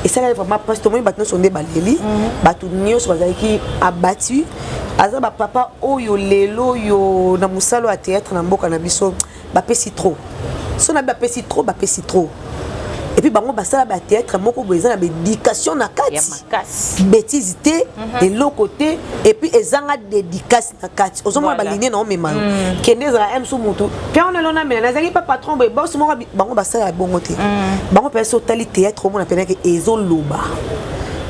et ça là vraiment parce que moi bateau sont des baleli bateau nyo so qui abattu aza ba papa oyo lelo yo na musalo à théâtre na mboka na biso ba pesi trop so na ba pesi trop et puis bango basala ba théâtre moko boza na éducation na kati bêtise de l'autre côté et puis ezanga dédicace na kati ozomona ba ligne na omemalo kendeza m so mutu puis on elona mena nazali pas patron boss moko bango basala bongo te bango pesa tali théâtre mona pena que ezoloba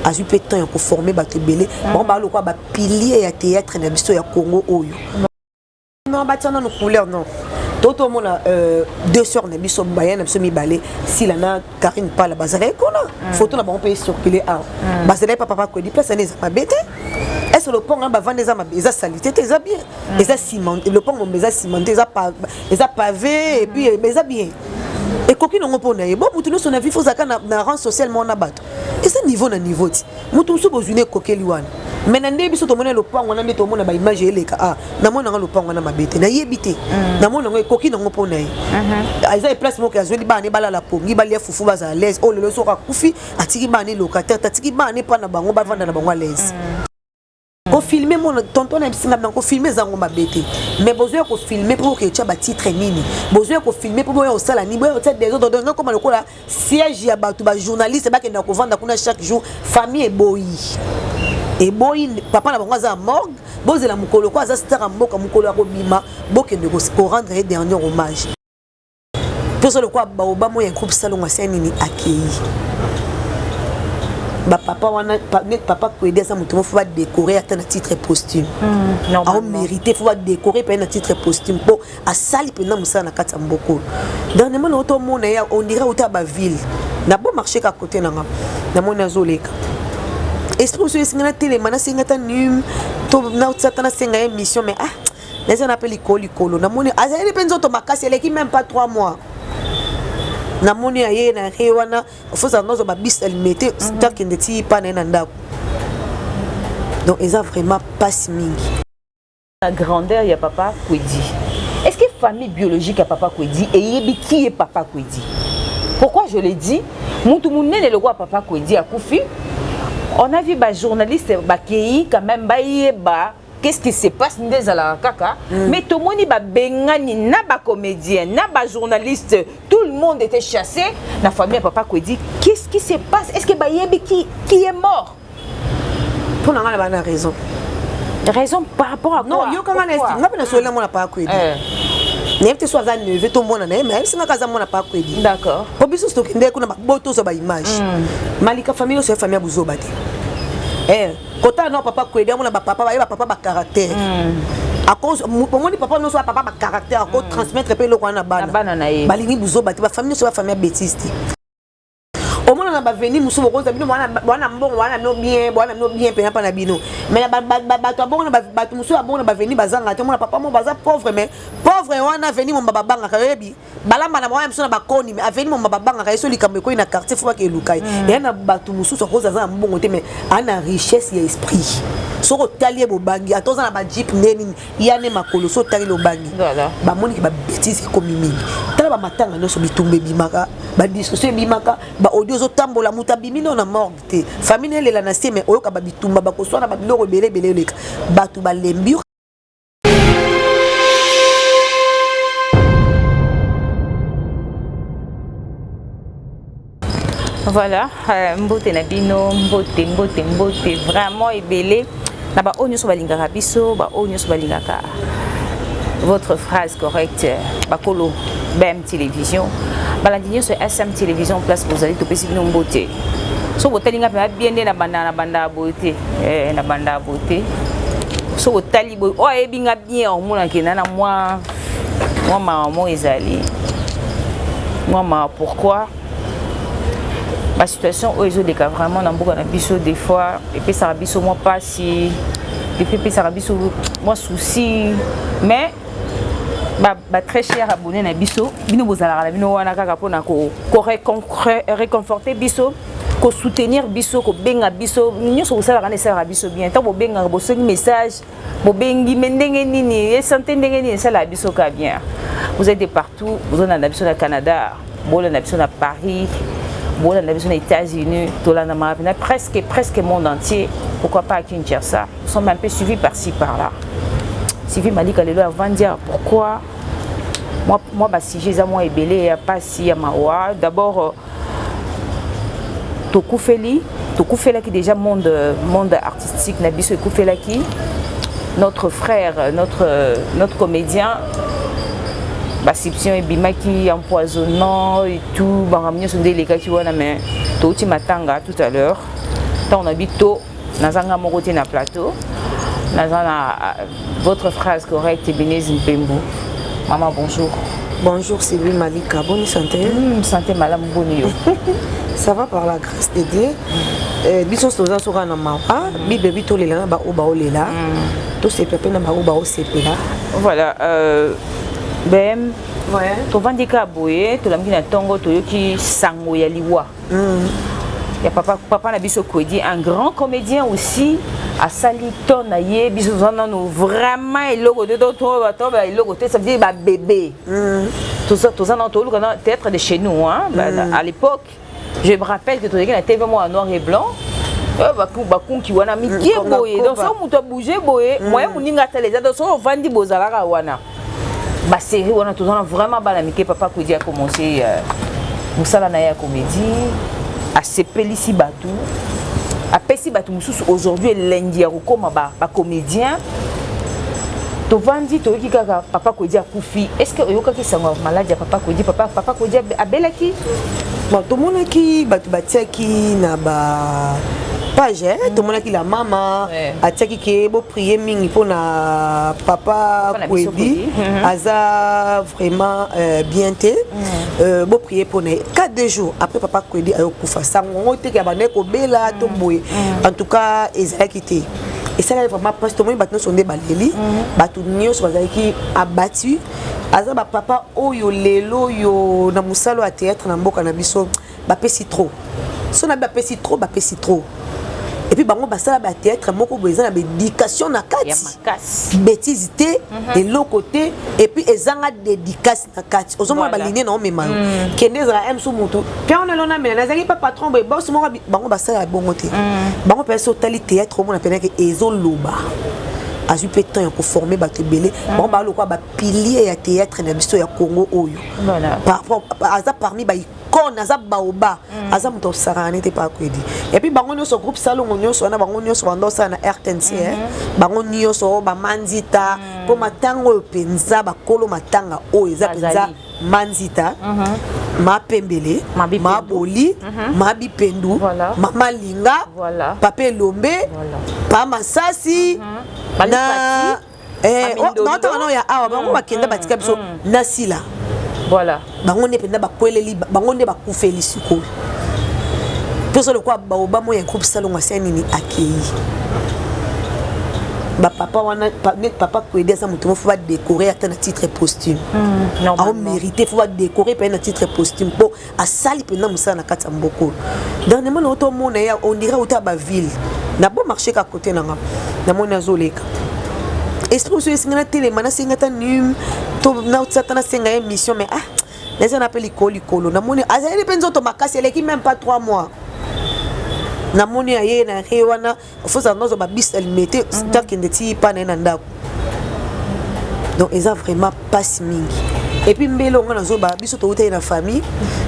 azu pe temps ko former ba tebele bango ba lokwa ba pilier ya théâtre na biso ya Congo oyo non ba tana no couleur non Toto mona 2 sœurs na biso bayana biso mibale si la na Karine pas la bazare kona photo na ba on peut circuler à bazare papa ko di place na za mabete est-ce le pont ba vendre za mabeza salité eza bien eza ciment le pont mo meza ciment eza pavé et puis eza bien et coquine on pona e bon mutu no son avis faut zaka na rang socialement na bato et ce niveau na niveau ti mutu so bozune kokeli wana mais nande biso to mona le pont wana mbe to mona ba image eleka ah na mona le pont wana mabete na yebite na mona ngo coquine on pona e aiza e place mo ka zoli ba ne bala la pongi ba lia fufu ba za l'aise oh le so ka kufi atiki ba ne locataire tatiki ba ne pa na bango ba vanda na bango à l'aise ko filmer mon tonton na bisinga na ko filmer zango mabete mais besoin ko filmer pour que tu as ba titre nini besoin ko filmer pour boyo sala ni boyo tête des autres donc comme le ko la siège ya ba tout ba journaliste ba ke na ko vanda kuna chaque jour famille et boy papa na bango za morgue bozela mukolo ko za star mboka mukolo ko bima boke de ko rendre dernier hommage pour ça le quoi ba obama un groupe salon wa nini accueilli ba papa wana papa ko aider ça mutumo faut décorer à titre posthume on mérité faut décorer pour un titre posthume pour à sali pendant musa na kata mboko dernièrement auto mona ya on dirait auto ba ville na bon marché à côté na mona zoleka esprit sur singana télé mana singata num to na satana singa émission mais ah les on appelle ikolo na mona azali penzo to makasi elle qui même pas 3 mois na moni aye na rewana faut anozo ba bis elle mettait tant qu'il n'était pas na ndako donc ils ont vraiment pas mingi la grandeur ya papa Kwedi. Est-ce que famille biologique à papa Kwedi et yebi qui est papa Kwedi? Pourquoi je le dis mutu munene le roi papa Kwedi a Koufi on a vu ba journaliste ba kei quand même ba yeba qu'est-ce qui se passe dans la kaka mais tout le monde ba bengani na ba comédien na ba journaliste tout le monde était chassé la famille papa Kwedi qu'est-ce qui se passe est-ce que ba yebi qui est mort pour n'a pas raison par rapport à quoi non yo quand on estime na pena sola mona papa Kwedi n'importe soit za neve to mona na même singa kaza mona papa Kwedi d'accord obiso stokinde kuna ba boto so ba image malika famille so famille buzo bate kota non papa Kwedi amona ba papa ba caractère à cause mon papa non soit papa ba caractère à cause transmettre pe lokwana bana balingi buzo bati ba famille so ba famille bêtise au moins on va venir muso bokoza bino bwana mbongo bwana no bien pena pa na bino mais ba bon ba muso bon ba venir bazanga te mon papa mo baza pauvre mais pauvre wana venir mon babanga kayebi balamba na mwa muso na bakoni mais venir mon babanga kayeso likambe ko ina quartier faut que lukai et na batu muso so koza za mbongo te mais ana richesse ya esprit so ko talie bo bangi atoza na ba jeep neni yane makolo so tali lo bangi ba moni ki ba bêtise ko mingi tala ba matanga no so bitumbe bimaka ba discussion bimaka ba audio zo tambola muta bimino na morgue te famille elle la na se mais oyoka ba bitumba ba ko so na ba biloko belé leka batu ba lembi. Voilà, mbote na bino, mbote vraiment ebelé. Na ba onyo so balingaka biso, ba onyo so balingaka. Votre phrase correcte, bakolo BM télévision. Balandinyo sur SM télévision place vous allez to pesi bino mbote. So botalinga pe bien na banda beauté, na banda beauté. So botali boy, o ebinga bien o mona kena na moi maman ezali. Moi pourquoi? La situation où ils ont des cas vraiment dans beaucoup de des fois et puis ça rabisso moi pas si et puis ça rabisso moi souci mais très cher abonné na biso bino bozala la bino wana kaka pona ko réconforter biso ko soutenir biso ko benga biso nyoso osala kana sala biso bien tant bo benga bo soni message bo bengi mendenge nini et santé ndenge nini sala biso ka bien vous êtes de partout vous en avez biso na Canada bon na biso na Paris bon, on a besoin des États-Unis, presque le monde entier. Pourquoi pas à Kinshasa? Nous sommes un peu suivis par-ci, par-là. Sylvie m'a dit qu'elle est avant de dire pourquoi. Moi, si j'ai un mois ébélé, pas si à Mawa. D'abord, Tokoufeli qui déjà monde artistique, Nabiso Koufela qui, notre frère, notre comédien, Basipsion et Bimaki, empoisonnant et tout, Baramio sont des gars qui voient mais Toti Matanga tout à l'heure. Tant on habite tôt, Nazanga Moroté na plateau, Nazana votre phrase correcte, Benez Mpembo. Maman, bonjour. Bonjour Sylvie Malika, bonne santé. Santé malam bonio. Ça va par la grâce de Dieu. Biso soza sora na mawa, bi bébé to lela ba oba olela. To se pepe na ba oba o sepela. Voilà, BM. Ouais. To vandika boye, to lamki na tongo to yoki sango ya liwa. Il y a papa Nabiso Kwedi, un grand comédien aussi, à Saliton, Aye, Bisozano, vraiment, il logo de d'autres, il logo, ça veut dire bébé. Tout ça, théâtre de chez nous, hein. À l'époque, je me rappelle que tu as TV en noir et blanc. Bakun qui wana mi qui boye donc ça muto bouger boye moi muninga télé donc ça vandi bozalaka wana ba série wana tout ça vraiment balamike papa Kwedi a commencé musala na ya comédie à sepelisi batu à pesi batu mususu aujourd'hui lundi ya comme ba comédien to vandi to ki kaka papa Kwedi a kufi est-ce que oyoka ki sango malade ya papa Kwedi a belaki bon tout monde qui batu batiaki na ba page tout le monde qui la maman a tiaki ke bo prier mingi pona papa Kwedi aza vraiment bien té bo prier pona 4 jours après papa Kwedi ayo kufa sango te ka bane ko bela to boye en tout cas ezaki té et ça là vraiment parce que tout le monde batno sonde baleli batu nyos bazaki abattu aza ba papa oyo lelo yo na musalo a théâtre na mboka na biso ba pesi trop so na ba pesi trop et puis bango basala ba théâtre moko boza na éducation na kati bêtise té et l'autre côté et puis ezanga dédicace na kati ozomona ba ligne na omema kende za m so mutu puis on elona mena nazaki pas patron boy boss moko bango basala bongo té bango pesa tali théâtre omona pena ke ezoloba azu pe temps ko former ba tebele bon ba lokwa ba pilier ya théâtre na biso ya Congo oyo voilà parmi ba icône aza baoba aza muto sarane te pa Kwedi et puis bango nyoso groupe salongo nyoso na bango nyoso bando sa na RTNC bango nyoso ba manzita po matango penza ba kolo matanga oyo za penza manzita ma pembele ma boli ma bipendu mama linga papa lombe pa masasi na non ya awa bango bakenda batika biso nasila voilà bango ne penda bakweleli bango ne bakufeli siko poso le kwa baoba mo ya groupe salon aseni ni akei ba papa wana papa Kwedi asa mutu mo faut ba décorer à un titre posthume a mérité faut ba décorer pour un titre posthume pour a sali pena musana na kata mboko dernièrement na auto mona ya on dirait auto ba ville na bon marché ka côté na ngam na mona zoleka esprit so esingana télé mana singata num to na utsata na singa émission mais les on appelle ikolo na mona azali penzo to makasi eleki même pas 3 mois na moni aye na rewana faut ça nous ba bis elle mettait tant qu'il n'était pas na ndako donc ils ont vraiment pas mingi et puis mbelo ngana zo ba biso to uta na famille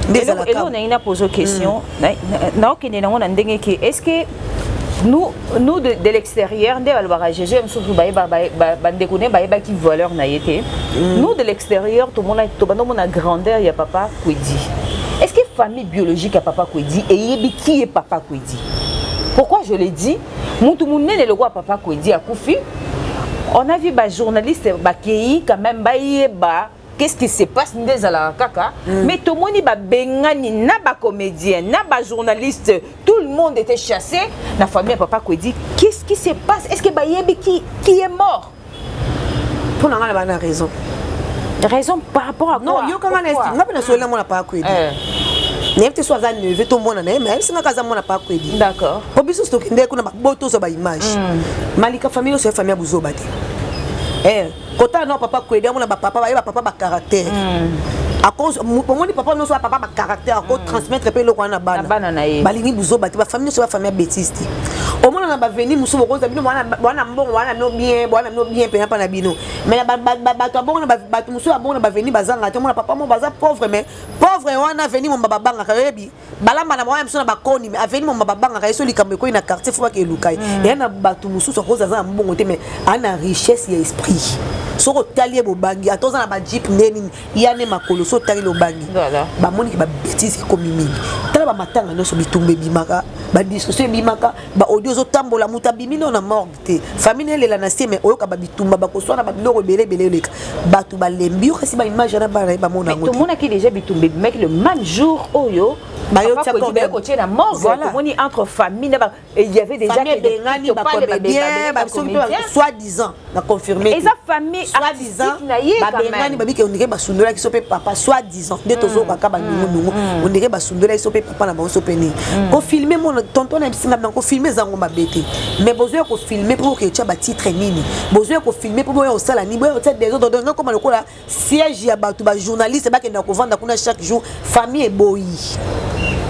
ndeza la ka et on a posé question na okende na ngona ndenge ki est-ce que nous de l'extérieur ndé balba Jésus msusu ba ndekone ba ki voleur na yete nous de l'extérieur tout monde to bando mona grandeur ya papa Kwedi. Est-ce que famille biologique à papa Kwedi et yebi qui est papa Kwedi? Pourquoi je l'ai dit? Moutoumouné le roi papa Kwedi a Koufi. On a vu des journalistes qui quand même qu'est-ce qui se passe dans la kaka mais tout le monde ba bengani na ba comédien na ba journaliste tout le monde était chassé la famille à papa Kwedi. Qu'est-ce qui se passe? Est-ce que ba yebi qui est mort? Pour n'a pas raison. Raison par rapport à quoi? Non, yo comment est-ce que na sola mona pa Kwedi. N'importe soit za neve to mona na même singa kaza mona pa Kwedi. D'accord. Obiso stock ndeko na boto so ba image. Malika famille so famille buzoba te. Kota non papa Kwedi mona ba papa ba caractère. à cause mon papa non soit papa ba caractère à cause transmettre pe loko na bana balingi buzo ba famille so ba famille bêtise au moins na ba venir muso ko za bino wana mbongo wana no bien pe na pa na bino mais ba to bongo na ba muso ba bongo na ba venir bazanga te mon papa mon baza pauvre mais pauvre wana venir mon baba banga kayebi balamba na mwa muso na ba koni mais venir mon baba banga kayeso likambe ko ina quartier faut pas que lukai et na ba to muso so ko za mbongo te mais ana richesse ya esprit soko talier bobangi atoza na ba jeep neni yane makolo so tali lo bangi ba moni ki ba bêtise ko mingi tala ba matanga no so bitumbe bimaka ba discussion bimaka ba audio zo tambola muta bimino na morgue famille elle la nasé mais oyoka ba bitumba ba ko so na ba biloko belé leka batu ba lembi kasi ba image na ba mona ngo tout le monde qui déjà bitumbe mec le même jour oyo ba yo tcha ko tche na morgue moni entre famille il y avait déjà des ngani ba ko bien ba soi-disant na confirmer et sa famille soi-disant babengani babiki ondike basundela ki sope papa soi-disant de tozo kaka ba ndungu ondike basundela ki sope papa na ba sope ni ko filmer mon tonton na bisinga na ko filmer zango mabete mais besoin ko filmer pour que tu ba titre nini besoin ko filmer pour boyo sala ni boyo tête des autres donc comme lokola siège ya ba journaliste ba ke na ko vendre kuna chaque jour famille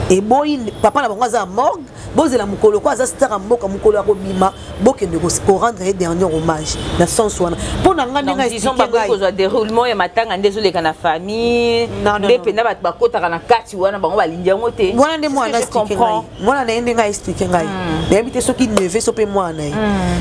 et boy papa na bango za morgue bozela mukolo ko za star mboka mukolo ko bima bokende ko rendre dernier hommage na sens wana pona ngani nga expliquer ba ko zo déroulement ya matanga ndezo leka na famille be pena ba bakota kana kati wana bango balingi yango te wana nde mwana expliquer ngai mwana na ende nga expliquer ngai mais habite soki neve so pe mwana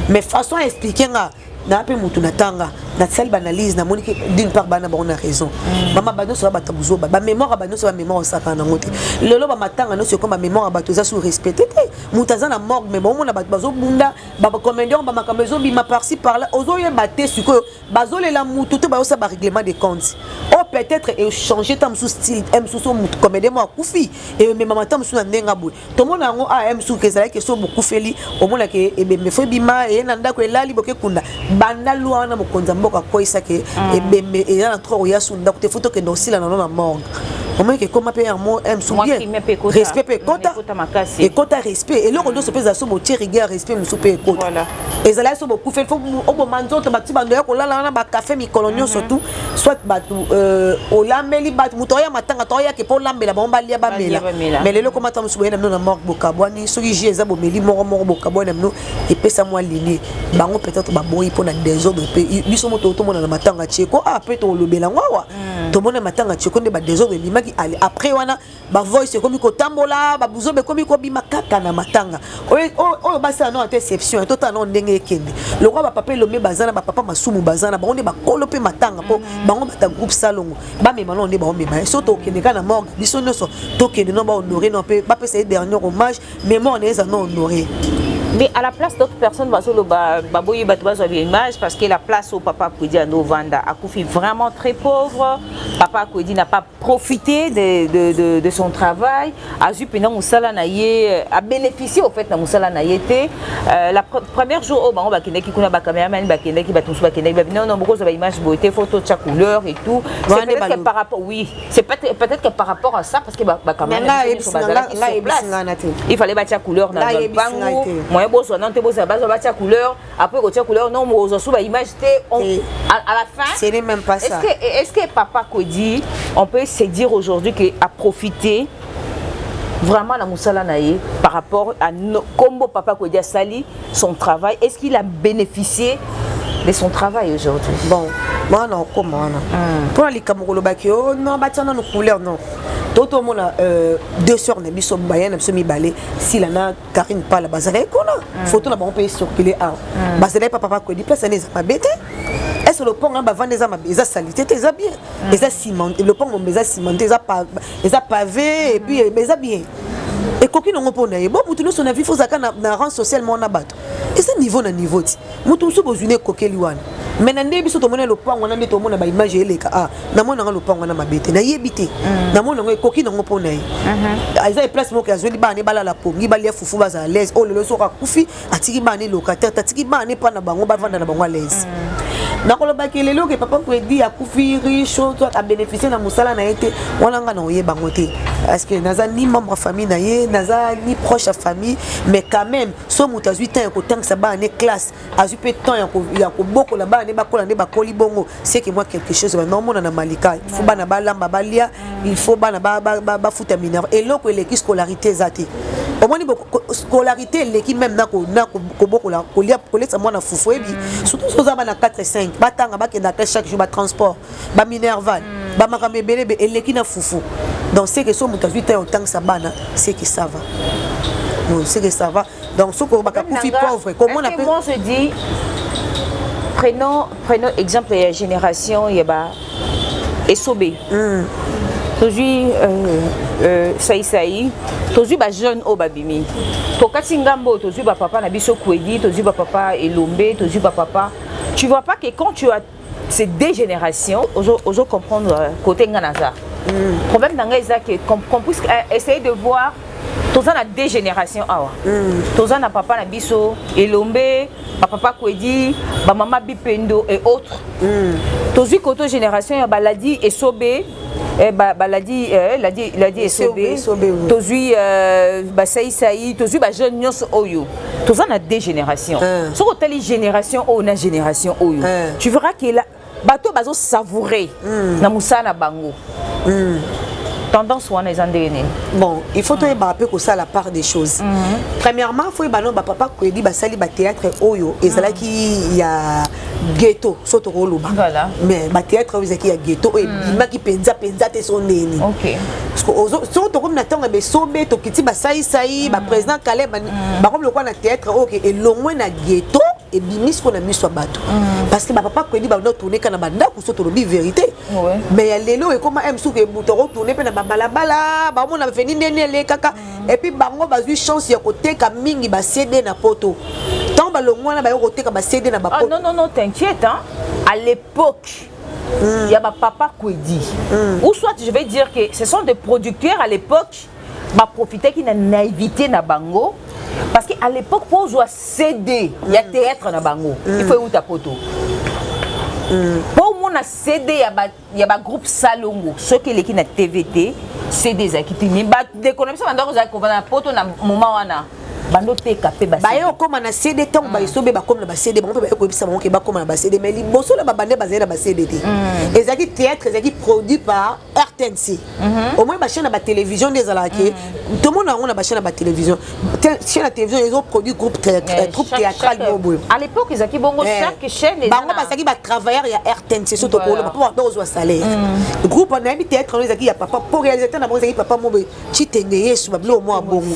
mais façon expliquer nga na pe mutu natanga na salle analyse na monique d'une part bana ba on a raison mama bano so ba tabuzo ba mémoire bano so ba mémoire saka na ngote lelo ba matanga no so comme ba mémoire ba toza sous respecté mutaza na morgue mais bon na ba bazo bunda ba commandeur ba makamezo bi ma par-ci par là ozo ye baté suko bazo le la mutu te ba osa ba règlement des comptes ou peut-être échanger tam sous style m sous mutu commandeur moi kufi et mais mama tam sous na ndenga boy to mona ngo a m sous que ça que so beaucoup feli au mona ke e be me fo bima e na ndako elali boke kunda banda luana mokonza mboka koisa ke ebembe et na trop ya sunda ko te photo ke ndosila na morgue au moins que comme appelle mo aime sous bien respect pe kota et kota respect et le rondo se pesa so motier rigueur respect mo souper kota voilà et ça là so beaucoup fait faut au manzo to bati bando ko la na ba café mi colonio surtout soit batu o lambeli batu mutoya matanga toya ke po lambela ba mbalia ba mela mais le ko matam so na na morgue bokabwani so ji eza bo meli moro bokabwani no et pesa moi liné bango peut-être ba boyi pona désordre pe biso moto to mona na matanga tcheko après to lobela ngwa to mona matanga tcheko nde ba désordre ali après wana ba voice comme ko tambola ba buzo be comme ko bima kaka na matanga o ba ça non interception to ta non ndenge kende le roi ba papa lo me bazana ba papa masumu bazana ba on ba kolo pe matanga po bango ba ta groupe salongo ba me malon nde ba on me so to kende kana morgue biso nyonso to kende no ba honorer no pe ba pe c'est dernier hommage mais moi on est non honoré. Mais à la place d'autres personnes, l'image parce que la place au papa Kouedi à Novanda a Koufi vraiment très pauvre. Papa Kouedi n'a pas profité de son travail. Azupina Moussala Naye a bénéficié au fait de Moussala Naïté. La première jour, au Bango Bakene qui connaît Bakaméaman, Bakene qui Batou Bakene, non, non, beaucoup de images beauté, photos de chaque couleur et tout. C'est peut-être que par rapport, oui, c'est peut-être que par rapport à ça, parce que Bakaméaman, il fallait battre la couleur dans le bango. Non te bosa base ba couleur après ko couleur non mo zo ba image à la fin c'est même pas ça. Est-ce que papa Kouedi on peut se dire aujourd'hui que a profité vraiment la Moussala Naye par rapport à combo papa Kouedi a sali son travail, est-ce qu'il a bénéficié de son travail aujourd'hui? Bon moi non comment pour les Camerounais bakio non ba tana no couleur non toto mona deux sœurs na biso bayana biso mi balé si la na Karine pas la bazale kona photo na bon peut circuler à bazale papa ko di place na za mabete est-ce le pont ba vendre za mabeza salité ça bien et ça ciment le pont on meza cimenté ça pavé et puis meza bien et coquille non pona e bon mutu son avis faut zaka na rang socialement na bato et ça niveau na niveau ti mutu so bozune coquille wana mais nande biso to mona le pont wana nde to mona ba image eleka na mona nga le pont wana mabete na yebité na mona ngo coquille non pona e aiza place mo ka zoli ba ne bala la pongi ba le fufu ba za l'aise oh le so ka kufi atiki ba ne locataire tatiki ba ne pa na bango ba vanda na bango à l'aise nakoloba ke lelo ke papa Kwedi akufi riche toi a bénéficié na musala na été wana nga na oyeba ngote parce que naza ni membre famille na ye naza ni proche à famille mais quand même so mutu azwi temps ya kotangisa bana ne classe azwi pe temps ya kobokola bana ne bakola ne bakoli bongo c'est que moi quelque chose normalement na malika il faut bana balamba balia il faut bana bafuta mineur et loko eleki scolarité zate au moins scolarité l'équipe même na kobokola kolia kolesa mwana fufu ebi surtout so za bana 4 et 5 batanga bakenda chaque jour ba transport ba minerval ba makambe belebe eleki na fufu donc c'est que so mutu azwi temps autant ça bana c'est que ça va non c'est que ça va donc ce ko baka kufi pauvre comment on appelle moi je dis prenons exemple de la génération yeba esobe tozui saïsaï tozui ba jeune au babimi to katingambo tozui ba papa na biso Kwedi tozui ba papa Elombe tozui ba papa tu vois pas que quand tu as ces deux générations ozo comprendre côté nganaza problème nanga est que qu'on puisse essayer de voir toza na deux générations awa toza na papa na biso Elombe ba papa Kwedi ba mama Bipendo et autres tozui côté génération ya baladi esobe baladi esobe tozui ba saïsaï tozui ba jeune nyonso oyo toza na deux générations soko tali génération o na génération oyo tu verras que là bato bazo savourer na musala bango tendance wana ezandene bon il faut to ba peu ko ça la part des choses premièrement faut ba non ba papa Kwedi ba sali ba théâtre oyo ezala ki ya ghetto soto roloba voilà mais ba théâtre oyo zaki ya ghetto et bima ki penza te son neni OK parce que soto comme na tonga be sobe to kiti ba saïsaï ba président Caleb ba comme le quoi na théâtre OK et longwe na ghetto et bimis qu'on a mis sur bateau parce que ma papa Kwedi ba no tourner kana banda ku soto lobi vérité mais ya lelo et comment aime sou que butoro tourner pe na balabala ba mona veni nene le kaka et puis bango bazui chance ya koteka mingi ba CD na poto tant ba longwana ba yo koteka ba CD na ba poto non t'inquiète hein à l'époque il y a ma papa Kwedi ou soit je vais dire que ce sont des producteurs à l'époque ba profiter qui na naïveté na bango parce que à l'époque pour jouer CD il y a théâtre na bango il faut où ta poto pour mon CD il y a ba groupe Salongo ceux qui l'équipe na TVT CD za kitini ba d'économie ça ndako za ko na poto na moment wana bando teka pe ba yo koma na CD tant ba isobe ba comme na ba CD ba pe ba ko bisa mo ke ba comme na ba CD mais liboso la ba bande ba zela ba CD te ezaki théâtre ezaki produit par RTNC au moins ba chaîne na ba télévision des alaki tout le monde a ba chaîne na ba télévision chaîne na télévision ils ont produit groupe théâtral bobo à l'époque ezaki bongo chaque chaîne bango ba saki ba travailleur ya RTNC surtout pour le pouvoir dozo salaire groupe na bi théâtre ezaki ya papa pour réalisateur na bongo ezaki papa mo chitenge yesu ba blo mo bongo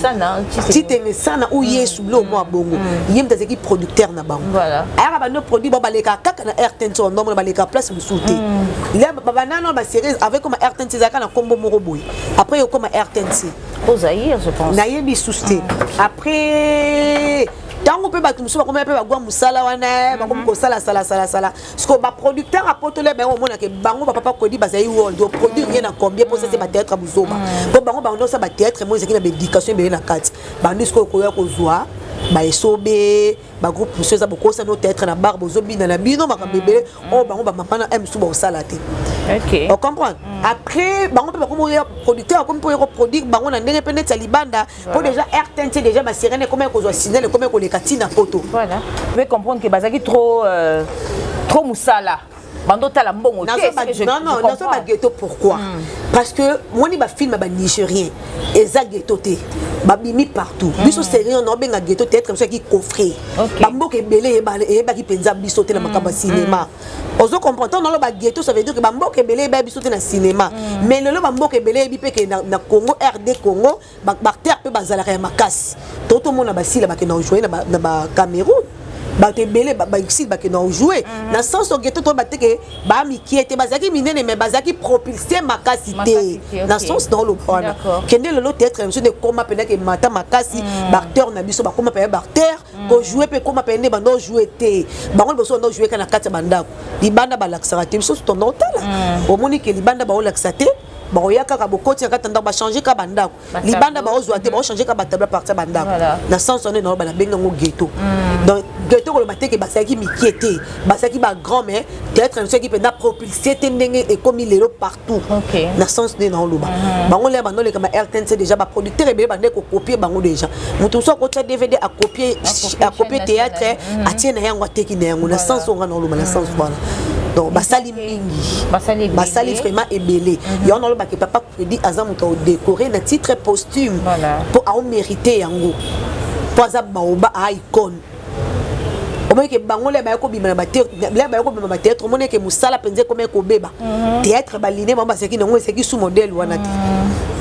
chitenge sana ou yesu blo mo bongo yem tazeki producteur na bango voilà aya ba no produit ba baleka kaka na RTNC on nombre baleka place musuté il y a ba banana ba série avec comme RTNC zaka na kombo moko boy après comme RTNC au Zaïre je pense na yebi susté après tango pe bato musu ba komba pe ba gwa musala wana ba kom ko sala parce que ba producteur a potole ba o mona ke bango ba papa Kwedi ba zai world do produire rien na combien pour ça c'est ba théâtre buzoba ko bango ba no sa ba théâtre mo ezaki na éducation be na kati ba ndisiko ko ya ko zwa ba esobe ba groupe pour ça beaucoup ça no théâtre na barbe zobi na bino makambebele o bango ba mapana m su ba osala te OK on comprend après bango pe ba comme producteur comme pour reproduire bango na ndenge pe net libanda pour déjà RTNC déjà ba sirene comme ko zo signal comme ko le katina poto voilà vous pouvez comprendre que bazaki trop musala bando tala mbongo non pas ghetto pourquoi parce que moi ni ba film ba nigérien eza ghetto te ba bimi partout biso sérieux on benga ghetto peut-être ça qui coffret ba mboke belé ba ki penza biso te na makaba cinéma ozo comprendre dans le ba ghetto ça veut dire que ba mboke belé ba biso te na cinéma mais le ba mboke belé bi pe ke na Congo RD Congo ba terre pe bazala ya makasi toto mona ba sila ba ke na jouer na ba Cameroun ba te belé ba ici ba ke na jouer na sens au ghetto to ba te ke ba mi qui était bazaki minene mais bazaki propulser makasi te na sens dans le point kende le théâtre monsieur de koma pena ke mata makasi ba acteur na biso ba koma pena ba acteur ko jouer pe koma pena ba no jouer te ba ngol boso no jouer kana kata bandako libanda ba laksara te biso to no tala au moni ke libanda ba o laksate baoya kaka bokoti na katanda ba changer ka bandako libanda ba ozwa te ba changer ka batable partir bandako na sens on est dans ba benga ngo ghetto donc ghetto ko le maté ke basaki mikiete basaki ba grand mais peut-être ceux qui peut propulser te ndenge et comme il est partout na sens ne na loba bango le bando le kama RTNC déjà ba producteur e be bande ko copier bango déjà mutu so ko tsa DVD à copier théâtre a tiena yango teki na yango na sens on na loba na sens voilà donc basali mingi basali vraiment ebelé y on a le ba ke papa dit azam to décorer na titre posthume pour a mériter yango pour azab baoba a icône au moins que bango le ba ko bima ba théâtre mon que musala penze comme ko beba théâtre baline mama c'est qui non c'est qui sous modèle wana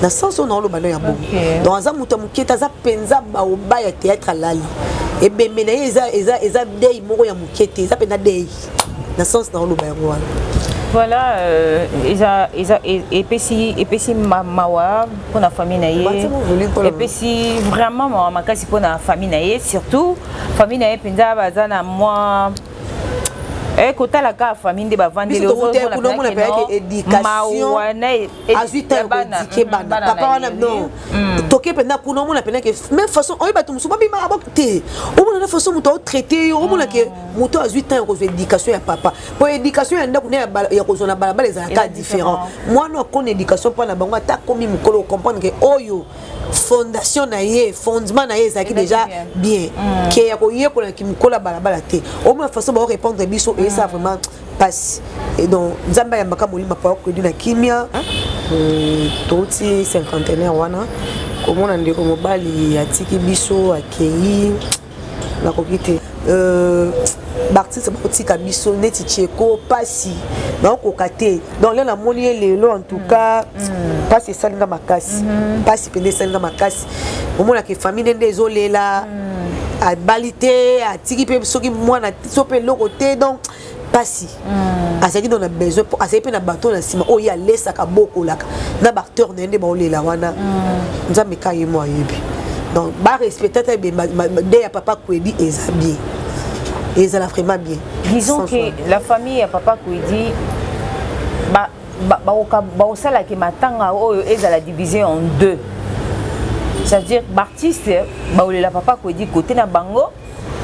na sens on a le bano ya bon donc azam muto muketa za penza baoba ya théâtre lali et ben mena eza dei moko ya mukete eza pena dei na sens na lo ba yango wana. Voilà, et puis si mawa pour la famille naïe, et puis si vraiment mawa kasi pour la famille naïe, surtout famille naïe pinda bazana moi. Et quand la cas famille de bavandi les autres on a éducation à 8 ans éduqué bana papa wana non toke pena kuno mona pena que même façon on ba tumusu babi ma abokte o mona façon muto traiter o mona que muto à 8 ans ko éducation ya papa pour éducation ya ndako ya ko zona balabala les cas différents moi non kon éducation pour na bango ata komi mukolo comprendre que oyo fondation na ye fondement na ye zaki déjà bien que ya ko ye ko na kimkola balabala te o mona façon ba répondre biso et ça vraiment passe et donc nzamba ya mbaka molima pa ko dina kimia toti cinquantenaire wana komona ndeko mobali atiki biso akei na kokite l'artiste bakotika biso neti cheko pasi na kokate donc là na moni lelo en tout cas pasi salinga makasi pasi pende salinga makasi omona ke famille ndé ezolela a balité atiki pe soki mwana sope lokote donc pasi asaki dans a besoin pour asaki pe na bateau na sima o ya lesa ka boko laka na acteur ndé ba olela wana nzambe kaye mo yebi donc ba respecter ta be de ya papa Kwedi ezabie et ça l'a vraiment bien. Disons que la famille à papa Kwedi ça la qui matanga la diviser en deux. C'est-à-dire l'artiste la papa Kwedi côté na bango,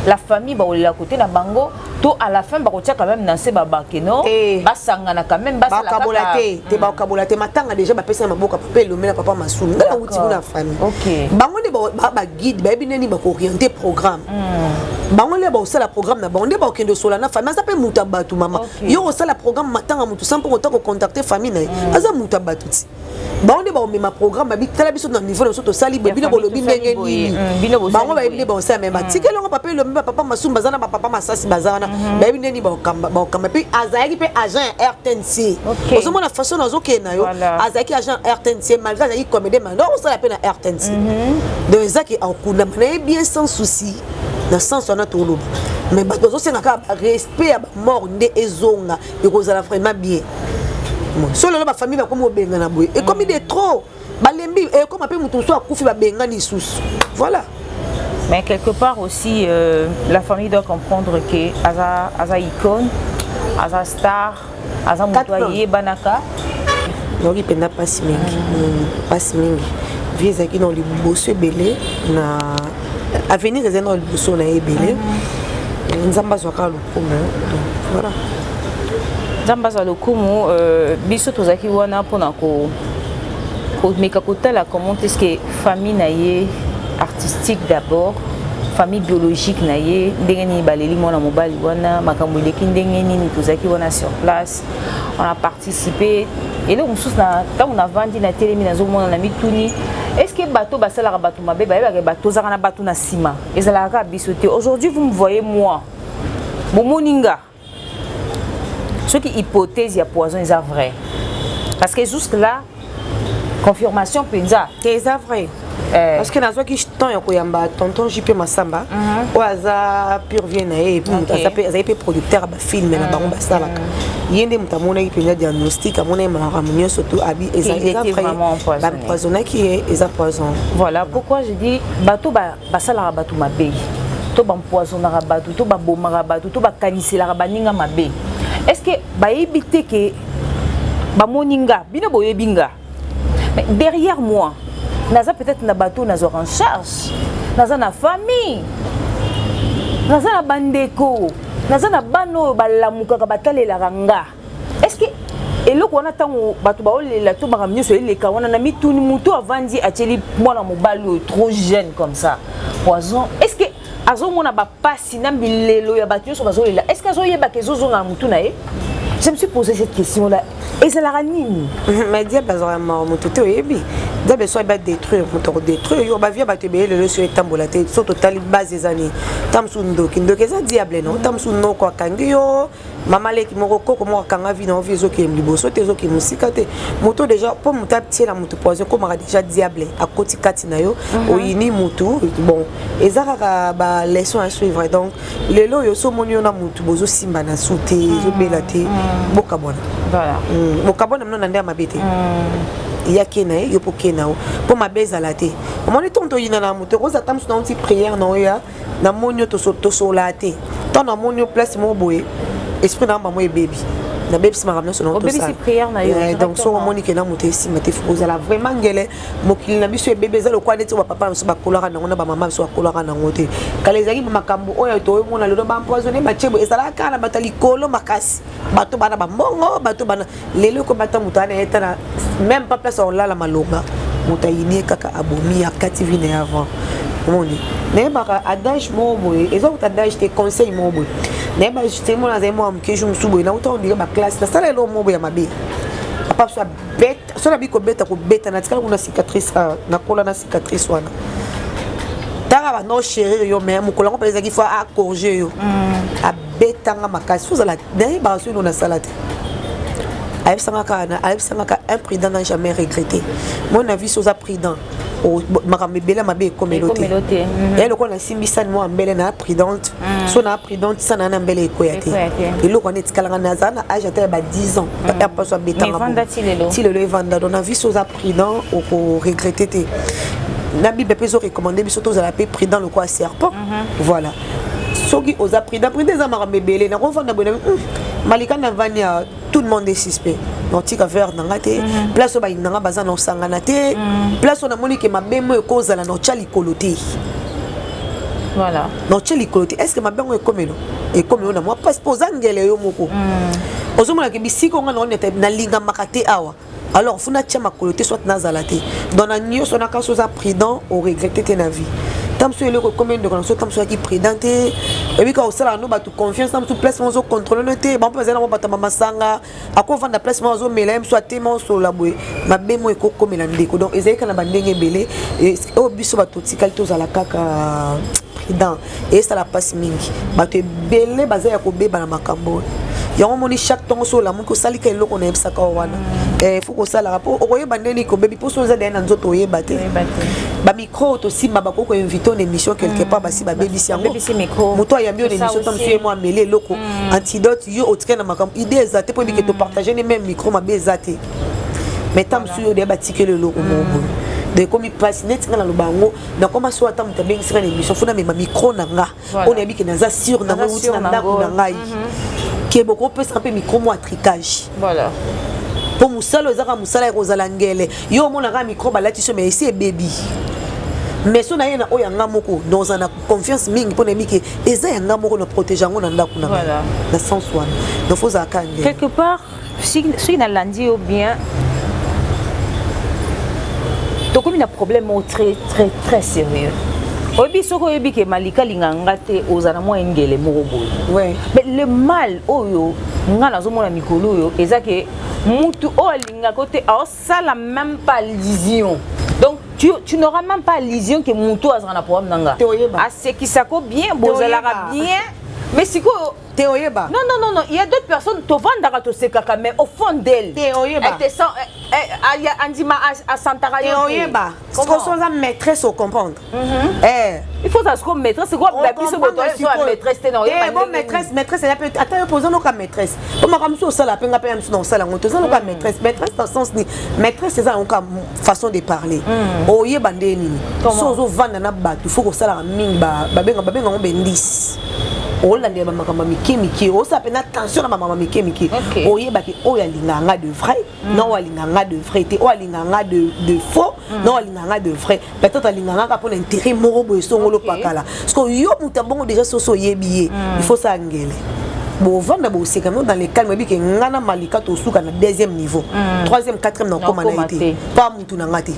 la famille la côté na bango, tout à la fin quand même dans ces babakeno, basangana quand même bakabolaté, te bakabolaté matanga déjà ba pesa maboka papa le mena papa masou. Ngana uti kuna famille. OK. Bango ne ba guide ba bineni ba orienter programme. Bango le ba osala programme na bango ne ba okendo sola na famille, ça peut muta batu mama. Yo osala programme matanga mutu sans pour autant ko contacter famille na. Aza muta batu ti. Bango ne ba o mema programme ba bitala biso na niveau na soto sali bino bolobi ndenge nini. Bango ba bino ba osala mema. Tikelongo papa le mema papa masou bazana ba papa masasi bazana. Baby neni ba okamba pe azaki pe agent RTNC. Osoma na façon nazo kena yo azaki agent RTNC malgré azaki comédien mais non osala pe na RTNC. Donc ezaki akunda mais bien sans souci na sens on a tout loba. Mais bato zo senga respect ya mort nde ezonga ekozala vraiment bien. Solo la famille ba comme benga na boye et comme il est trop balembi et comme appelle mutu so akufi ba benga ni sous. Voilà. Mais quelque part aussi, la famille doit comprendre que Aza icône, Aza star, Aza moutoyer, Banaka. Donc il n'a pas si mingi. Visa qui dans le bosso belé, na avenir des dans le bosso na belé. Nzamba zoka le kumu. Voilà. Nzamba zoka le kumu, biso tozaki wana pona ko meka kotala comment est-ce que famille naie artistique d'abord, famille biologique naie, ndengeni baleli mona mobali wana makambo leki ndengeni ni tozaki wana sur place. On a participé et là on sous na quand on a vendu na télé na zo mona na mituni. Est-ce que bateau basala bateau mabe ba bateau zaka na bateau na sima. Ezalaka bisoté. Aujourd'hui vous me voyez moi. Bon moninga. Ce qui hypothèse ya poison est vrai. Parce que jusque là confirmation penza c'est vrai. Parce que nazo ki temps ya koyamba tonton JP Masamba o aza pur vient na et aza producteur ba film na bango basala yende mutamona ki penza diagnostic amona ma ramunio surtout abi vraiment ba poison qui est poison. Voilà pourquoi je dis bateau basala bateau mabe to ba poisonera bateau to ba bomara bateau to ba kanisela baninga mabe. Est-ce que ba éviter que ba moninga bino boyebinga Mais derrière moi, naza peut-être na bateau nazo en charge, naza na famille, naza na bandeko, naza na bano balamuka batale la ranga. Est-ce que eloko wana tango bato baolela to bakamnyo so eleka wana na mituni muto avandi ateli mwana mobali trop jeune comme ça poison? Est-ce que azomona ba pasi na bilelo ya bato so bazolela? Est-ce que azoyeba ke zozonga mutu na ye? Je me suis posé cette question là. Et c'est la ranine. Mais diable bazora mort mutu te oyebi. Diable so ba détruire mutu détruire yo ba via ba te bele le so etambola te so total base des années. Tamsu ndoki ndoki za diable non tamsu no kwa kangi yo. Mama leki moko koko mo kanga vi na ovi zo ki mliboso te zo ki musika te. Mutu déjà pour mutu tie la mutu poison comme déjà diable à koti kati na yo oyini mutu bon ezaka ba leçon à suivre donc lelo yo so monio na mutu bozo simba na souté zo belate boka bona. Voilà. Boka bona mno na ndea mabete. Ya kena yo po kena o po mabeza la te. Omoni tonto yina na mutu ko za tamsu na onti prière na ya na monio to so la te. Ton na monio place mo boye. Esprit na maman et baby na baby si maramna son baby si prière na yo donc so monique na muté si mate vous ala vraiment ngele mokili na biso bébé za lokwa neti ba papa so ba kolora na ngona ba mama so ba kolora na ngote kala ezaki makambo oyo to mona lelo ba empoisonner ba chebo ezala kana batali kolo makasi bato bana ba mbongo bato bana lelo ko bata mutana eta na même pas place on la malonga mutayini kaka abomi akati vine avant moni ne ba adage mo boy ezo adage te conseil mo boy ne ba justement na zemo am que je me soubo na autant dire ba classe la sala lo mo boy mabe papa so bête so na bi ko beta na tikala kuna cicatrice na kola na cicatrice wana tanga ba no chérir yo même ko lango pesa ki faut a corriger yo a beta nga makasi so la ne ba so na salade Aïb Sangaka imprudent n'a jamais regretté. Mon avis sur ça prudent. Maramebela mabe komelote. Et le qu'on a simbisan moi ambele na prudente. Son a prudente ça na ambele koyate. Et le qu'on est kalanga nazana âge à ba 10 ans. Pas so beta ngabo. Si le vanda on a vu sur ça prudent au regretter té. Nabi be peso recommander biso to za la paix prudent le quoi serpent. Voilà. Soki aux appris d'après des amarambébélé na revendre na bonne malika na vania tout le monde est suspect noti ka faire nanga te place ba nanga bazana osangana te place on a moni que ma bemo cause la no chali koloté voilà no chali koloté est-ce que ma bemo est comme na moi pas poser ngele yo moko ozomona ke bisiko nga na onete na linga makate awa alors funa tchama koloté soit nazalate dans la nyo sona ka soza prudent au regretter na vie tamsu ele ko combien de connaissances tamsu qui prudente et puis quand ça no ba tu confiance tamsu place mo zo contrôler te ba pas na mo bata mama sanga ako vanda place mo zo melem soit tellement so la boy ma bemo e ko komela ndeko donc ezali kana ba ndenge belé et au biso ba toti kalto za la kaka prudent et ça la passe mingi ba te belé baza ya ko beba na makambo yango moni chaque temps so la mo ko salika eloko na ebsaka wana faut ko sala rapport okoye bandeni ko bebi poso za dena nzoto oyeba te ba micro to simba ba ko inviter une émission quelque part ba si ba bebi si yango moto ya mbio émission tam si moi mêler loko antidote yo otika na makam idée ezate pour que to partager les mêmes micro ma bezate mais tam si yo de ba tikele loko mo de comme il passe net na lobango na comme so atam tabeng sira une émission funa me ma micro na nga on est bi que na sur na wuti na ndako na ngai qui est beaucoup plus un micro moi tricage voilà pour musalo ezaka musala ekozala ngele yo mona ka micro balati so mais c'est baby mais so na yena oyanga moko dans una confiance mingi pour nemi que eza yanga moko no protéger ngo na ndako na voilà na sens one donc faut za kanga quelque part si na landi ou bien to comme un problème très sérieux obi soko obi ke malika linganga te ozana mo engele moko boy ouais mais le mal oyo ngala zo mona mikolo oyo ezake mutu o linga côté a sala même pas vision donc tu n'auras même pas vision que mutu azana problème nanga a ce qui sako bien bozala bien mais siko Théoyeba. Non, il y a d'autres personnes qui vendent to sekaka mais au fond d'elle. Théoyeba. Elle te sent andima à Santara. Théoyeba. Ce qu'on soit maîtresse au comprendre. Il faut ça comme maîtresse, c'est quoi biso boto maîtresse non. Bon maîtresse elle peut attends poser nos comme maîtresse. Comme comme so ça la penga pe dans ça la ngoto ça comme maîtresse dans sens ni maîtresse c'est ça comme façon de parler. Oyeba ndeni. So zo vanda na batu faut que ça la mingi ba benga on bendis. olandela makambo miki osa pena attention na makambo miki oyebaki oyo alinganga de vrai non alinganga de vrai te o alinganga de faux non alinganga de vrai peut-être alinganga ka pour l'intérêt moko boye songolo pakala parce que yo mutabongo déjà soso yebiye il faut ça ngele bon vendre bon c'est quand même dans les calmes mais que ngana malika to suka na deuxième niveau troisième quatrième na koma na été pas mutu na ngati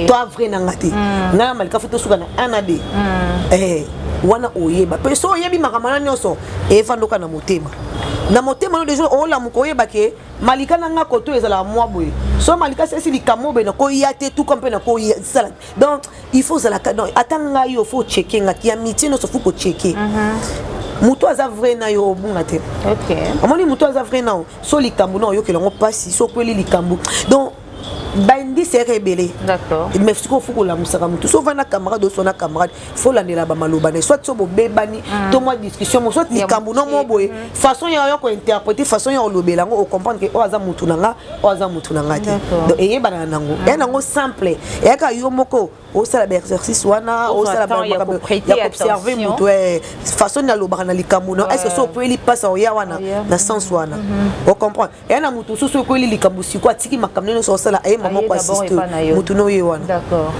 toi vrai na ngati ngana malika faut to suka na 1 à 2 wana oyeba pe so oyebi makamana nyonso efandoka na motema no déjà ola mukoyeba ke malika nanga koto ezala moi boye so malika c'est likamo be na ko yate tout comme na ko sala donc il faut zala donc atanga yo faut checker ngaki ya miti no so faut ko checker muto aza vrai na yo bunga te amoni muto aza vrai na so likambo na yo ke longo pasi so kweli likambo donc bandi c'est rebelle d'accord mais faut que la musaka mutu so vana camarade so na camarade faut landela ba maloba ne soit so bebani to moi discussion soit likambo no mo boye façon ya yo ko interpréter façon ya lobela ngo comprendre que o aza mutu nanga te donc eye bana nango et nango simple et ka yo moko o sala ba exercice wana o sala ba ya observer mutu façon ya lobana na likambo no est-ce que so peut li passe o ya wana na sens wana o comprendre et na mutu so ko li likambo si quoi tiki makamno so sala maman ko assiste mutuno yewana d'accord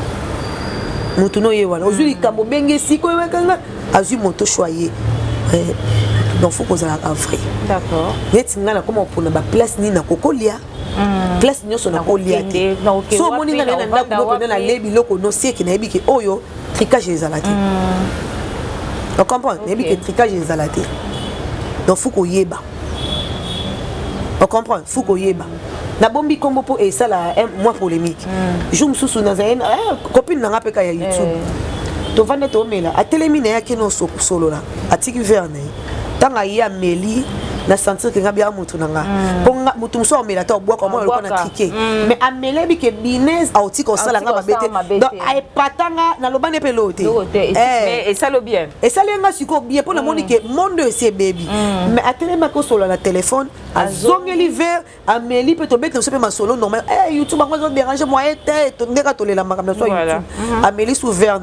mutuno yewana ozuli kambo benge siko wekanga azu moto choyer donc faut que ça vrai d'accord net ngana comment pour na ba place ni na kokolia place nyoso na kolia so moni ngana na ndako na lebi loko no seki na ebiki oyo tricage ezalati on comprend nebi que tricage ezalati donc faut ko yeba on comprend faut ko yeba na bombi kombo po esala moi polémique je me souviens na zaina copine na ngapeka ya YouTube to vande to mela atelemi na yake no solo la atiki verne tanga ya meli na sentir que ngabia mutu nanga ponga mutu muso mela to bwa comme on na triquer mais amelebi ke binez auti ko sala ngaba bete donc ay patanga na lobane pelote et ça le bien et ça lenga siko bien pour na moni ke monde c'est baby mais atelema ko solo na téléphone azongeli ver ameli peut tomber sur ma solo normal YouTube ngo déranger moi tête to ndeka to lela makamna so YouTube ameli sous ver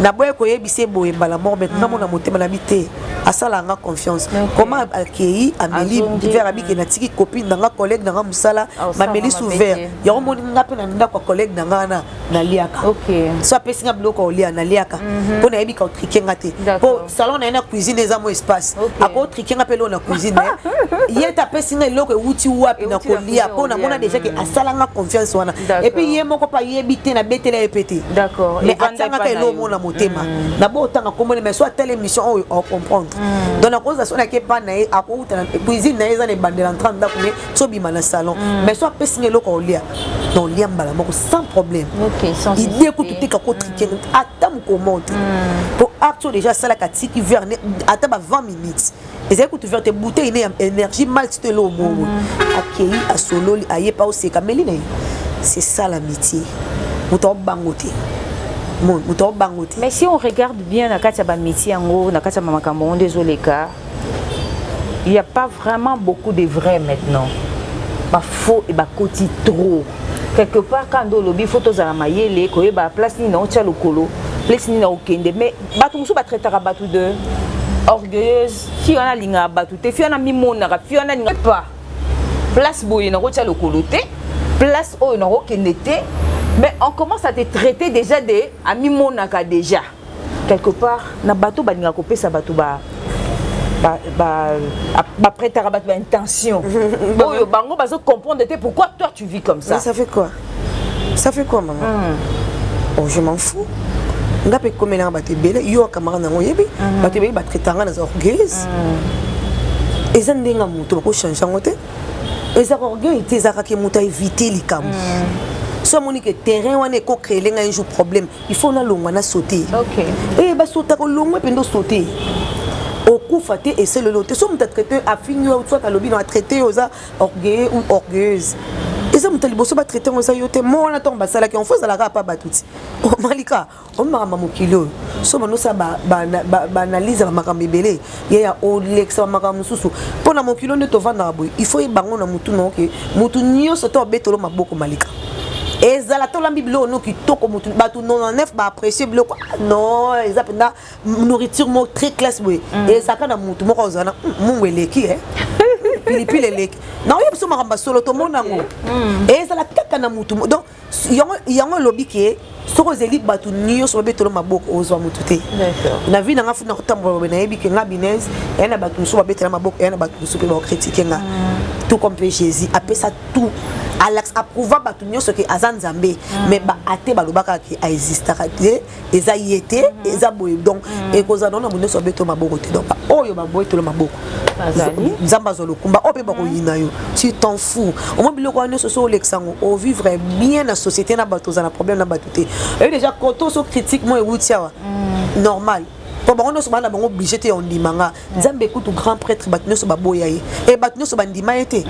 na boye ko yebise boye mbala mort maintenant mon motema na bité asala nga confiance comment akei ameli ver abiki na tiki copine nanga collègue nanga musala mameli sous ver ya omoni nga pe na ndako collègue nanga na liaka so apesi nga bloko olia na liaka po na yebika triquer ngate po salon na cuisine eza mo espace ako triquer nga pe lo na cuisine yeta pesi nga loko wuti wapi na kolia po na mona déjà que asala nga confiance wana et puis ye moko pa yebite na betela epete d'accord mais atanga ka lo mona motema na bo tanga komone mais soit telle émission on comprendre donc la cause ça na ke pa na ako uta na cuisine na eza ne bandela en 30 da ko so bima na salon mais soit pesi nga loko olia non lia mbala moko sans problème sans idée ko tout ka ko triquer atam ko monte pour acto déjà ça la katiki verne ata ba 20 minutes et c'est que tu veux te bouter une énergie mal tu te l'eau accueilli à solo aye pas aussi cameline c'est ça l'amitié muto bangote muto bangote mais si on regarde bien na katia ba amitié ngo na katia mamakambo désolé ka il y a pas vraiment beaucoup de vrai maintenant ba faux et ba koti trop quelque part quand on lobby photos à la mayele ko ba place ni na otia lokolo place ni na okende mais batu musu ba traiter batu de orgueilleuse si on a linga batute fi on a mimona fi on a linga pas place boye na rotia lokoloté place o na rokenete mais on commence à te traiter déjà de a mimona ka déjà quelque part na bateau ba linga kopesa bateau ba prêter à battre intention boyo bango bazo comprendre pourquoi toi tu vis comme ça mais ça fait quoi maman oh je m'en fous nga pe komela ba te bele yo kamara na ngoyebi ba te bele ba traitanga na orgueilleuse ezande nga muto ko changer ngote eza orgueil te za ka muta éviter likam so monique terrain wana ko créer nga un jour problème il faut na longwa na sauter ba sauter ko longwa pendo sauter au coup faté et c'est le lot so muta traiter a fini ou soit alobi na traiter oza orgueil ou orgueilleuse eza muta liboso ba traiter oza yote mo na tomba sala ki on faut sala pas batuti o malika on mama mokilo so bano sa ba analyse ba makambe belé ya o lexa makambe susu pona mokilo nde to vanda boy il faut y bango na mutu no ke mutu nyo soto betolo maboko malika et ça la tola biblo no ki toko mutu batu 99 ba apprécier biloko non eza penda nourriture mo très classe boy et ça kana mutu moko zana mungweleki pilipili eleki na oyo biso makamba solo tomona ngo et ça la kaka na mutu donc yango lobi ke soko zeli batu nyonso babetolo maboko ozwa mutu te na vie nanga funa kotambola na yebi ke nga binez et na batu so babetela maboko et na batu so pe ba critiquer nga tout comme Jésus apesa tout Alex approuva batu nyonso ke azan nzambe mais ba ate balobaka ke a existaka te eza yete eza boye donc et koza na munde so beto maboko te donc oyo ba boye tolo maboko azali nzamba zo lokumba ope ba ko yina yo tu t'en fous au moins biloko ane so so lexango o vivre bien na société na bato za na problème na bato te et déjà quand on so critique moi ewutiawa normal pour bango so bana bango obligé te on dimanga nzambe écoute grand prêtre batno so baboya ye et batno so bandima ete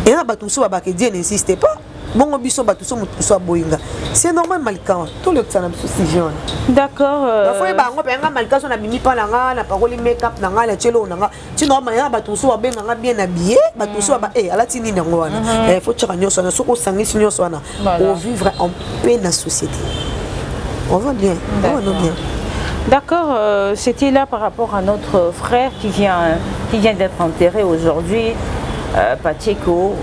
et na bato so babake Dieu n'insiste pas bongo biso bato so mutu so boyinga c'est normal malika tout le temps na biso si jeune d'accord faut bango penga malika so na bimi pa nanga na parole make up nanga la chelo nanga tu normal ya bato so babenga nga bien habillé bato so ba alati nini ngo wana faut chaka nyoso na so ko sangisi nyoso wana pour vivre en paix na société on va bien on va bien. D'accord, c'était là par rapport à notre frère qui vient d'être enterré aujourd'hui, Pacheco.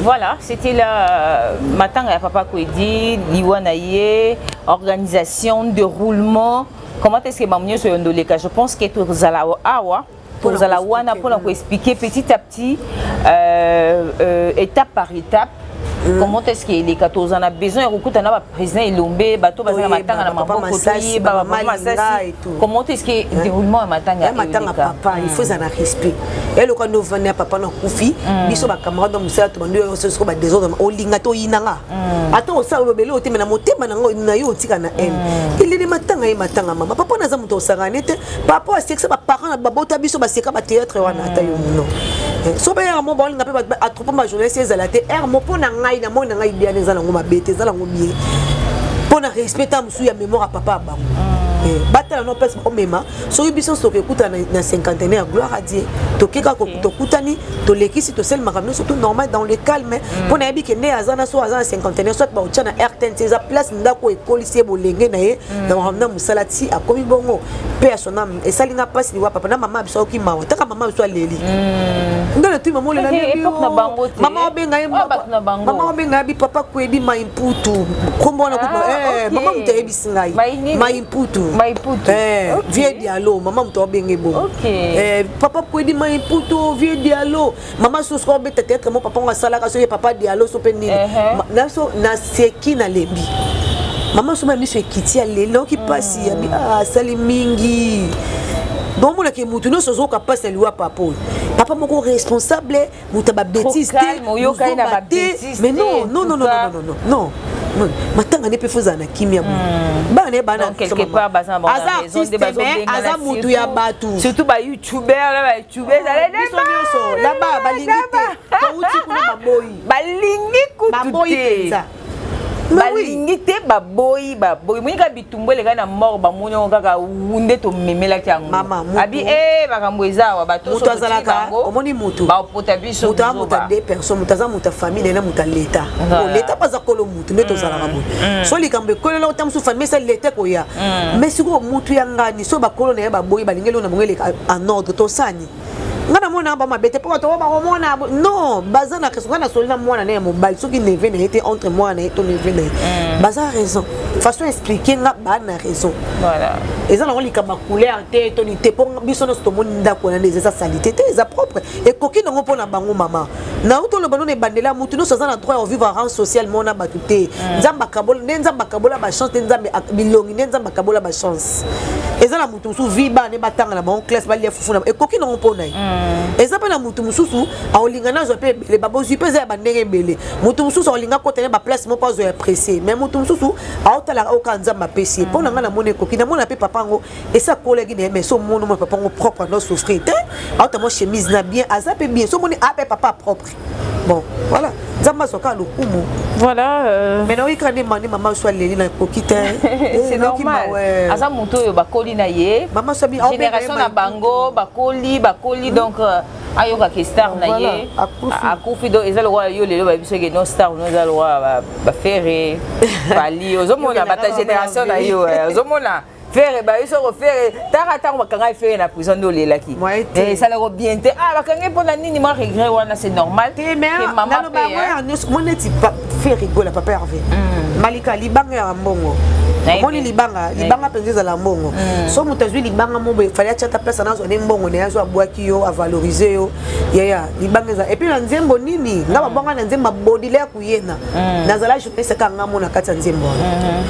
Voilà, c'était là, Matanga Papa Kwedi, Liwanaye, organisation, déroulement. Comment est-ce que Mamouye se yondoleka? Je pense que tout Zalawa, pour Zalawana, pour expliquer petit à petit, étape par étape. Comment est-ce que les 14 ans a besoin de recruter un président Ilombe, bateau bazanga matanga na maboko toyi baba masasi. Comment est-ce que déroulement matanga papa il faut en respect. Et le quand nous venons papa na kufi, biso ba camarade de musala to bandu so so ba désordre o linga to yinanga. Ato sa lobele o temena motema na yo tika na en. Il est matanga mama papa na za muto sangane te papa c'est ba parents na babota biso ba seka ba théâtre wana ata yo no. So ba ya mo ba linga pe ba atropa ma jeunesse ezalate er mo pona ngai na mona ngai bien ezala ngo mabete ezala ngo bien pona respecter musu ya mémoire à papa bango batala no pesa o mema so biso so ke kuta na cinquantenaire gloire à Dieu to keka ko to kutani to lekisi to sel makamno surtout normal dans le calme pona yebi ke ne azana so azana cinquantenaire soit ba utana RTN eza place ndako ekolisi bolenge na ye na ramna musalati akomi bongo pe a son âme et salinga passe ni wa papa na mama biso ki mawa taka mama biso leli ngana tu mama le na lebi mama benga ye mama benga bi papa Kwedi maimputu kombo na kupa mama mtebi singai maimputu vieux dialo maman mto benge bon papa Kwedi maimputu vieux dialo maman so so beta peut-être mon papa ngasala ka so papa dialo so penini na so na seki na lebi maman so même so ekiti ya lelo ki pasi ya sali mingi donc mon ke mutu no so so ka pasi liwa papa moko responsable muta ba bêtise mais non matanga ne pe foza na kimia bana bana quelque part bazan bon raison de bazon aza mutu ya batu surtout ba youtuber là ba balingite ko uti kuna baboyi balingite baboyi munika bitumbo le kana mort ba munyo kaka wunde to memela kyango abi bakambo ezawa bato mutu azalaka omoni mutu ba opota biso mutu amuta des personnes mutu aza muta famille na muta l'état l'état pas akolo mutu neto zalaka mutu so likambe kolela otamsu famille ça l'état ko ya mais siko mutu yangani so bakolo na baboyi balingelo na mongele en ordre to sani ngana mona ba mabete po to ba mona non bazana que ngana solina mona na mobile soki neve na été entre moi na to neve na baza raison façon expliquer nga ba na raison voilà et ça on li kama couleur te to ni te po biso no sto moni ndako na des salité te za propre et koki ngo pona bango mama na uto lo banone bandela mutu no so za na droit au vivre en social mona batute nzamba kabola nzamba kabola ba chance nzamba bilongi nzamba kabola ba chance et ça la mutu su viba ne batanga na bon classe ba lia fufuna et koki ngo pona et ça pe na mutu mususu a olingana zo pe les babozi pe za bandenge bele mutu mususu olinga ko tenir ba place mo pas zo apprécier mais mutu mususu a otala o kanza ma pesi po na ngana mone koki na mona pe papa ngo et ça collègue ne mais so mono mo papa ngo propre no souffrir te a ta mo chemise na bien a ça pe bien so moni a pe papa propre bon voilà zamba soka lokumu voilà mais non ikane mani maman so leli na koki te c'est normal asa muto yo bakoli na ye maman so bi génération na bango bakoli donc ayoka ke star na ye akufi do eza lokola yo lelo bayebi soki no star no eza lokola bafere bali ozomona bata génération na yo ozomona fere bayebi soko fere taka ntango bakanga fere na prison nde olelaki esalako bien te bakanga mpona nini mwa regret wana c'est normal mo neti fe rigola papa Hervé malika libanga ya mbongo omoni libanga mpenza ezala mbongo so moto azwi libanga mo boye fali atyata place anazwa ne mbongo ne azwa abwaki yo avalorize yo yaya libanga eza epuis na nzembo nini nga babwanga na nzembo abodile ya kuyena nazala journaliste aka nga mo na kati ya nzembo wana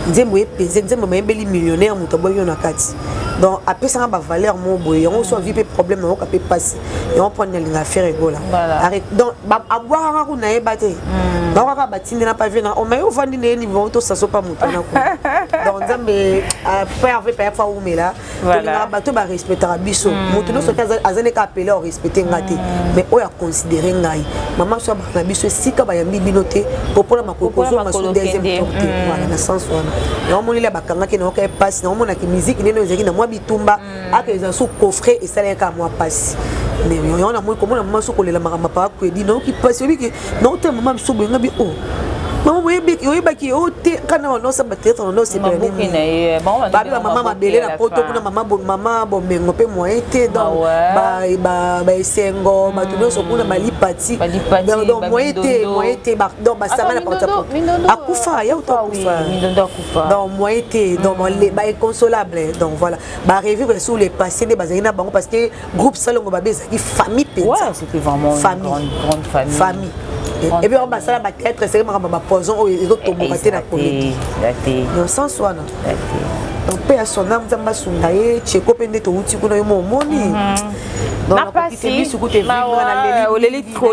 nzembo epeze nzembo mayembeli millionnaire moto abwaki yo na kati donc apesanga bavaleur mo boye yango so avi mpe problème na yoka mpe pasi yango mpo nalinga affaire egola donc abwakanga kuna yeba te donc kaka batindi na pavie na omaye ovandi na ye niveau tosaso pa moto na kuna donc nzambe mpe ave pa yafa umela tolingaka bato barespectaka biso moto nyonso soki azali ka apele orespecte nga te mais oyo aconsidere ngai mama so abaka na biso esika bayambi bino te po mpona makokozonga so deuxième tour te voilà na sens wana yango moneli bakangaki na yoka epasi na omonaki musike nene ezalaki na mwa bitumba aka eza so coffret esalaki ka mwa pasi mais yango na moi komona mama so kolela makambo pa akwedi naoki pasi obiki naotala mama biso boye nga bi o maman oyebaki ote kana onosa batetre onosepela nini babi bamama mabele na poto kuna mama bomengo mpe moyen te donc baesengo bato nyonso kuna balipati donc moyen te donc basanga na portapo akufa ya uto akufa donc moyen te donc bainconsolable donc voilà barevivre sur les passés nde bazalaki na bango parce que groupe salongo babe ezalaki famille penza famille et puis on va ça peut-être c'est vraiment ma poison ou les autres tombent na comédie dans sens wana on peut à son âme zamba sundaye cheko pende to uti kuna yo moni na pasi oleli trop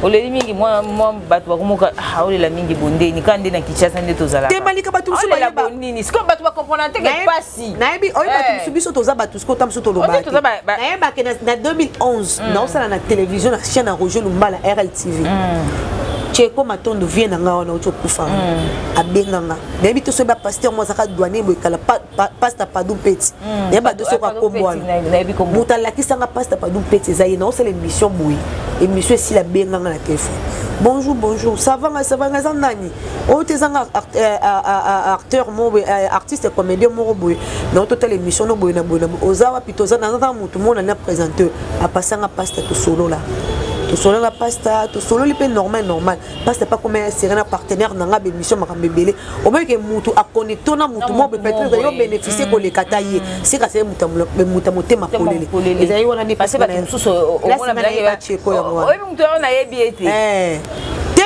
oleli mingi moi bato bakomoka olela mingi bondeni kande na Kinshasa nde tozala te malika bato so ba bondini siko bato ba comprendre te que pasi na yebi oyo bato biso toza bato siko tam so to loba na yeba ke na 2011 na osala na télévision na chaîne à Roger Lumbala RLTV Cheko Matondo vient na nga wana ochokufa abenganga nayebi to so ba pasteur mo saka douanier boy kala pasteur Padou Peti yeba to so ka kombwana muta lakisanga pasteur Padou Peti zayi na osala émission boy émission si la benganga na téléphone bonjour ça va nani o tezanga acteur mo artiste comédien mo boy na total émission no boy na ozawa pitoza na mutu mo na présenter a pasanga pasteur to solo là solo la pasta to solo lipe normal pasta pas comme c'est un partenaire dans la émission makambebele au moins que mutu a connecté na mutu mo peut-être yo bénéficier ko le kataye c'est ka c'est muta motema kolele ezali wana ni passer ba mususu au moins na cheko ya moi oui mutu on a yebiete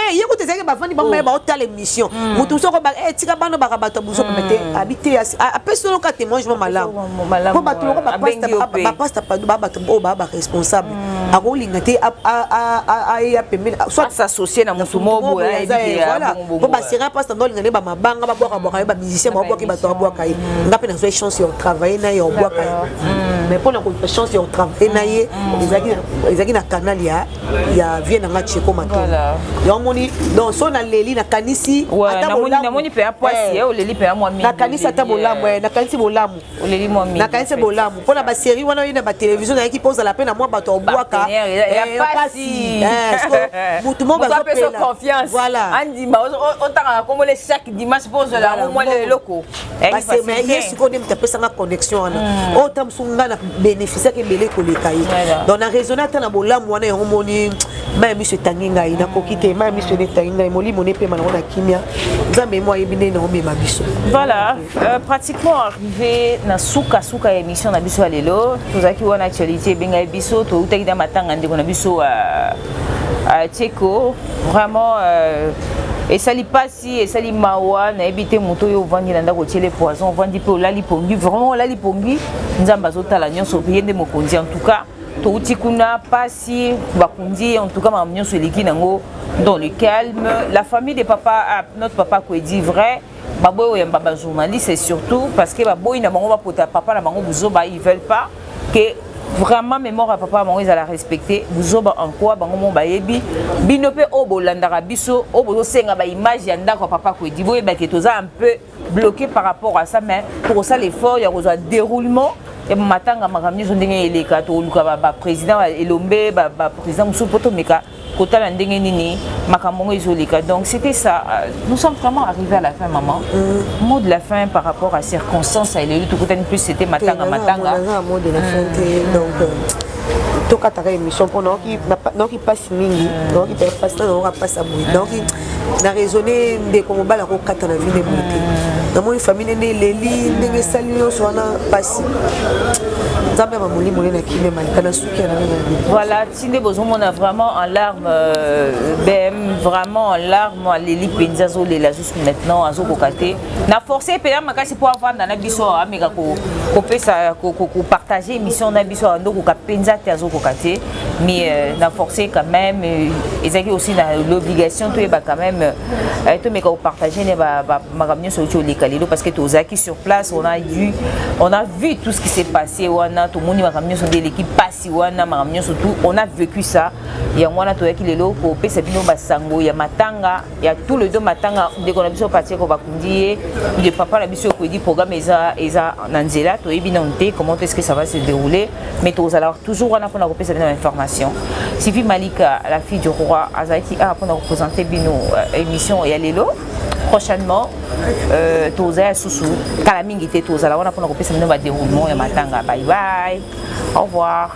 yeko tezaki bafandi bamaya baotala émission mutu soko tika bano bakabato buso pete habité apesi loka témoignage malamu po bato loko bapasta padu babato oyo baba responsable akolinga te aya pembeni soit s'associer na mutu mobo voilà po basera pasta ndolinga ne bamabanga babwaka bamusicien babwaki bato babwaka ye nga mpe nazwa chance ya travailler na ye obwaka ye mais mpona kozwa chance ya travailler na ye ezalaki na canal ya vie nanga Cheko Matondo donc so na leli na kanisi namoni pe apoisi oleli pe amwa mingi na kanisi ata bolamu na kanisi bolamu oleli mwa mingi na kanisi bolamu pona ba série wana yina ba télévision na ki pose la peine mwa bato obwaka ya pasi mutu mo ba pela confiance voilà andima otaka komole chaque dimanche pose la mwa leloko parce que yesu ko dem tapesa nga connexion wana o tam sunga na bénéficier ke belé ko lekai donc na raisonner ata na bolamu wana yo moni ma monsieur tanginga ina kokite ma monsieur netanginga molimo ne pe mana kimia nzambe mo yebine na omema biso voilà pratiquement arrivé na suka émission na biso alelo tozaki wana actualité benga biso to utaki da matanga ndeko na biso Cheko vraiment et sali pasi et sali mawa na ebité moto yo vandi na ndako tiele poison vandi pe olali pongi vraiment olali pongi nzamba zotala nyonso yende mokonzi en tout cas to utikuna pasi bakundi en tout cas ma nyonso eliki nango dans le calme la famille de papa notre papa ko dit vrai baboyo ya baba journaliste et surtout parce que baboyi na bango ba pota papa na bango buzoba ils veulent pas que vraiment mémoire à papa bango ils la respecter buzoba en quoi bango mo bayebi binope obolandaka biso obozo senga ba image ya ndako papa ko dit boye ba que toza un peu bloqué par rapport à ça mais pour ça l'effort il y a un déroulement ya matanga makamni zo ndenge eleka to luka ba président elombe ba président musupoto meka kota la ndenge nini makambo ezoleka. Donc c'était ça. Nous sommes vraiment arrivés à la fin, maman. Mot de la fin par rapport à circonstances à l'élu tout côté plus c'était matanga mot de la fin donc toka ta émission pour non qui passe mingi donc qui passe non on passe à bout donc na raisonner de comme bala ko kata na vie de beauté dans mon famille né leli ndenge salio so na passe nzambe ma muli muli na kime malikana suki na voilà tinde besoin on a vraiment en larmes bem vraiment en larmes leli penzazo lela jusqu'à maintenant azo kokate na forcé pe makasi pour avoir na biso ameka ko pesa ko partager émission na biso ndoko ka penza te azo kokate mais na forcé quand même ezaki aussi na l'obligation to ba quand même to meka partager ne ba makamnyo so cho lekalelo parce que tozaki sur place on a vu tout ce qui s'est passé wana tout monde makamnyo so de l'équipe passi wana makamnyo surtout on a vécu ça ya wana to yaki lelo ko pesa bino basango ya matanga ya tout le deux matanga de ko na biso partir ko bakundi de papa na biso ko di programme eza nanzela to ebinonté comment est-ce que ça va se dérouler mais tous alors toujours on a pour pesa bino information Sylvie Malika la fille du roi Azaki a pour représenter bino émission ya lelo prochainement toza susu kala mingi te toza la wana pour pesa bino ba déroulement ya matanga bye bye au revoir.